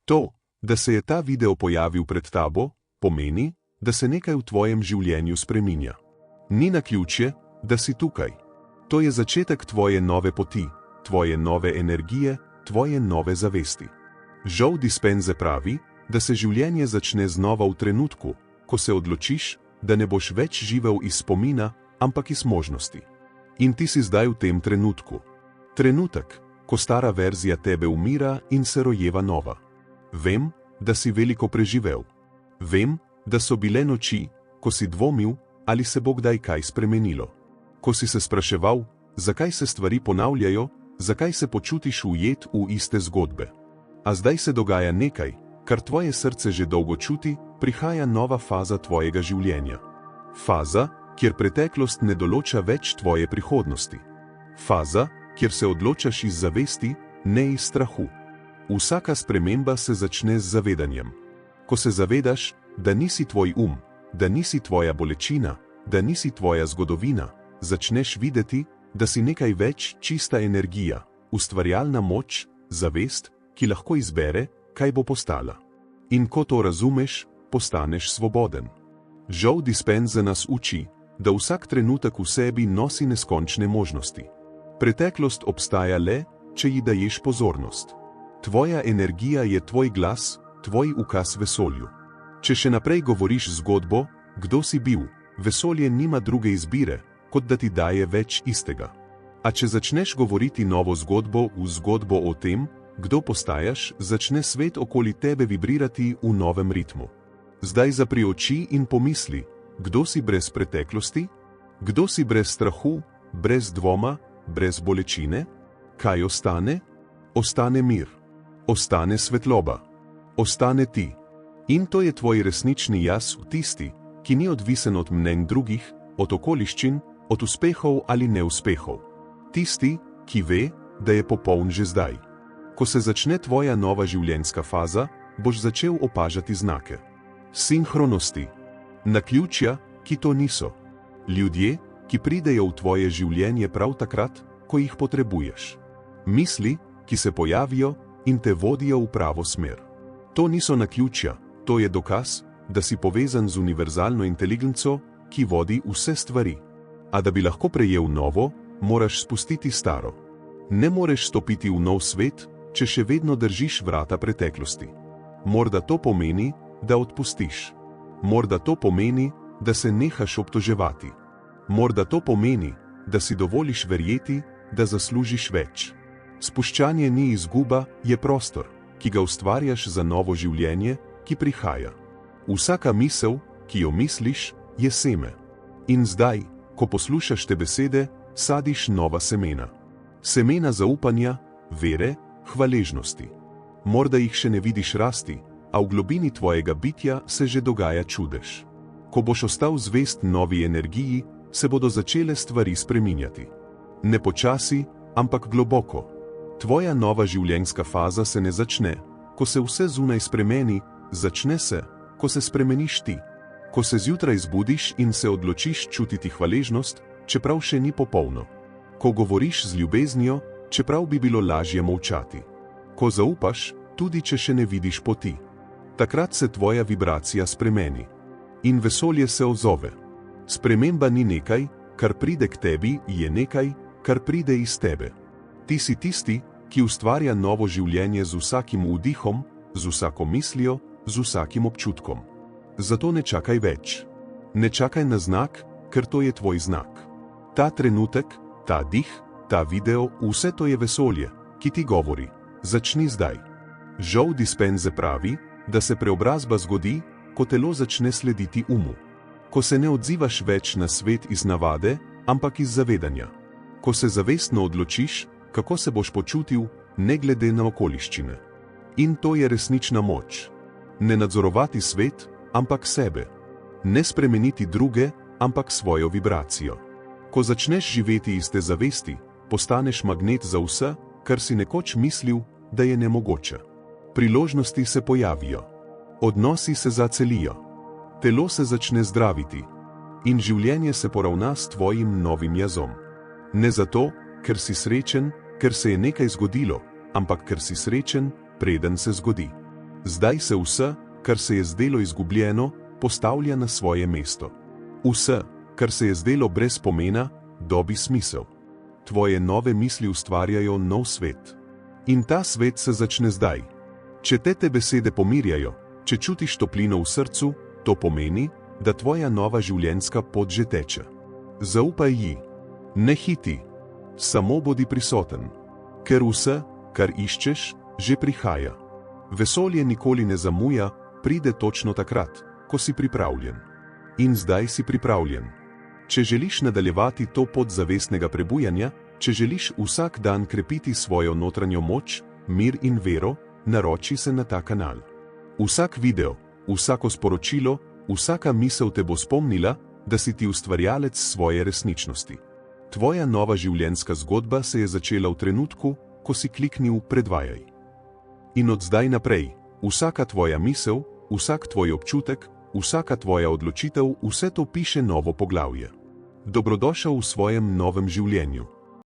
To, da se je ta video pojavil pred tabo, pomeni, da se nekaj v tvojem življenju spreminja. Ni naključje, da si tukaj. To je začetek tvoje nove poti, tvoje nove energije, tvoje nove zavesti. Joe Dispenza pravi, da se življenje začne znova v trenutku, ko se odločiš, da ne boš več živel iz spomina, ampak iz možnosti. In ti si zdaj v tem trenutku. Trenutek, ko stara verzija tebe umira in se rojeva nova. Vem, da si veliko preživel. Vem, da so bile noči, ko si dvomil, ali se bo kdaj kaj spremenilo. Ko si se spraševal, zakaj se stvari ponavljajo, zakaj se počutiš ujet v iste zgodbe. A zdaj se dogaja nekaj, kar tvoje srce že dolgo čuti, prihaja nova faza tvojega življenja. Faza, kjer preteklost ne določa več tvoje prihodnosti. Faza, kjer se odločaš iz zavesti, ne iz strahu. Vsaka sprememba se začne z zavedanjem. Ko se zavedaš, da nisi tvoj da nisi tvoja bolečina, da nisi tvoja zgodovina, začneš videti, da si nekaj več, čista energija, ustvarjalna moč, zavest, ki lahko izbere, kaj bo postala. In ko to razumeš, postaneš svoboden. Joe Dispenza nas uči, da vsak trenutek v sebi nosi neskončne možnosti. Preteklost obstaja le, če ji daješ pozornost. Tvoja energija je tvoj glas, tvoj ukaz vesolju. Če še naprej govoriš zgodbo, kdo si bil, vesolje nima druge izbire, kot da ti daje več istega. A če začneš govoriti novo zgodbo v zgodbo o tem, kdo postajaš, začne svet okoli tebe vibrirati v novem ritmu. Zdaj zapri oči in pomisli, kdo si brez preteklosti? Kdo si brez strahu, brez dvoma, brez bolečine? Kaj ostane? Ostane mir. Ostane svetloba. Ostane ti. In to je tvoj resnični jaz, tisti, ki ni odvisen od mnenj drugih, od okoliščin, od uspehov ali neuspehov. Tisti, ki ve, da je popoln že zdaj. Ko se začne tvoja nova življenjska faza, boš začel opažati znake. Sinhronosti. Naključja, ki to niso. Ljudje, ki pridejo v tvoje življenje prav takrat, ko jih potrebuješ. Misli, ki se pojavijo in te vodijo v pravo smer. To niso naključja, to je dokaz, da si povezan z univerzalno inteligenco, ki vodi vse stvari. A da bi lahko prejel novo, moraš spustiti staro. Ne moreš stopiti v nov svet, če še vedno držiš vrata preteklosti. Morda to pomeni, da odpustiš. Morda to pomeni, da se nehaš obtoževati. Morda to pomeni, da si dovoliš verjeti, da zaslužiš več. Spuščanje ni izguba, je prostor, ki ga ustvarjaš za novo življenje, ki prihaja. Vsaka misel, ki jo misliš, je seme. In zdaj, ko poslušaš te besede, sadiš nova semena. Semena zaupanja, vere, hvaležnosti. Morda jih še ne vidiš rasti, a v globini tvojega bitja se že dogaja čudež. Ko boš ostal zvest novi energiji, se bodo začele stvari spreminjati. Ne počasi, ampak globoko. Tvoja nova življenjska faza se ne začne, ko se vse zunaj spremeni, začne se, ko se spremeniš ti. Ko se zjutraj zbudiš in se odločiš čutiti hvaležnost, čeprav še ni popolno. Ko govoriš z ljubeznijo, čeprav bi bilo lažje molčati. Ko zaupaš, tudi če še ne vidiš poti. Takrat se tvoja vibracija spremeni. In vesolje se ozove. Sprememba ni nekaj, kar pride k tebi, je nekaj, kar pride iz tebe. Ti si tisti, ki ustvarja novo življenje z vsakim vdihom, z vsako mislijo, z vsakim občutkom. Zato ne čakaj več. Ne čakaj na znak, ker to je tvoj znak. Ta trenutek, ta dih, ta video, vse to je vesolje, ki ti govori. Začni zdaj. Joe Dispenza pravi, da se preobrazba zgodi, ko telo začne slediti umu. Ko se ne odzivaš več na svet iz navade, ampak iz zavedanja. Ko se zavestno odločiš, kako se boš počutil, ne glede na okoliščine. In to je resnična moč. Ne nadzorovati svet, ampak sebe. Ne spremeniti druge, ampak svojo vibracijo. Ko začneš živeti iz te zavesti, postaneš magnet za vse, kar si nekoč mislil, da je nemogoče. Priložnosti se pojavijo. Odnosi se zacelijo. Telo se začne zdraviti. In življenje se poravna s tvojim novim jazom. Ne zato, ker si srečen, ker se je nekaj zgodilo, ampak ker si srečen, preden se zgodi. Zdaj se vse, kar se je zdelo izgubljeno, postavlja na svoje mesto. Vse, kar se je zdelo brez pomena, dobi smisel. Tvoje nove misli ustvarjajo nov svet. In ta svet se začne zdaj. Če te besede pomirjajo, če čutiš toplino v srcu, to pomeni, da tvoja nova življenjska pot že teče. Zaupaj ji. Ne hiti. Samo bodi prisoten. Ker vse, kar iščeš, že prihaja. Vesolje nikoli ne zamuja, pride točno takrat, ko si pripravljen. In zdaj si pripravljen. Če želiš nadaljevati to pot zavestnega prebujanja, če želiš vsak dan krepiti svojo notranjo moč, mir in vero, naroči se na ta kanal. Vsak video, vsako sporočilo, vsaka misel te bo spomnila, da si ti ustvarjalec svoje resničnosti. Tvoja nova življenjska zgodba se je začela v trenutku, ko si kliknil predvajaj. In od zdaj naprej, vsaka tvoja misel, vsak tvoj občutek, vsaka tvoja odločitev, vse to piše novo poglavje. Dobrodošel v svojem novem življenju.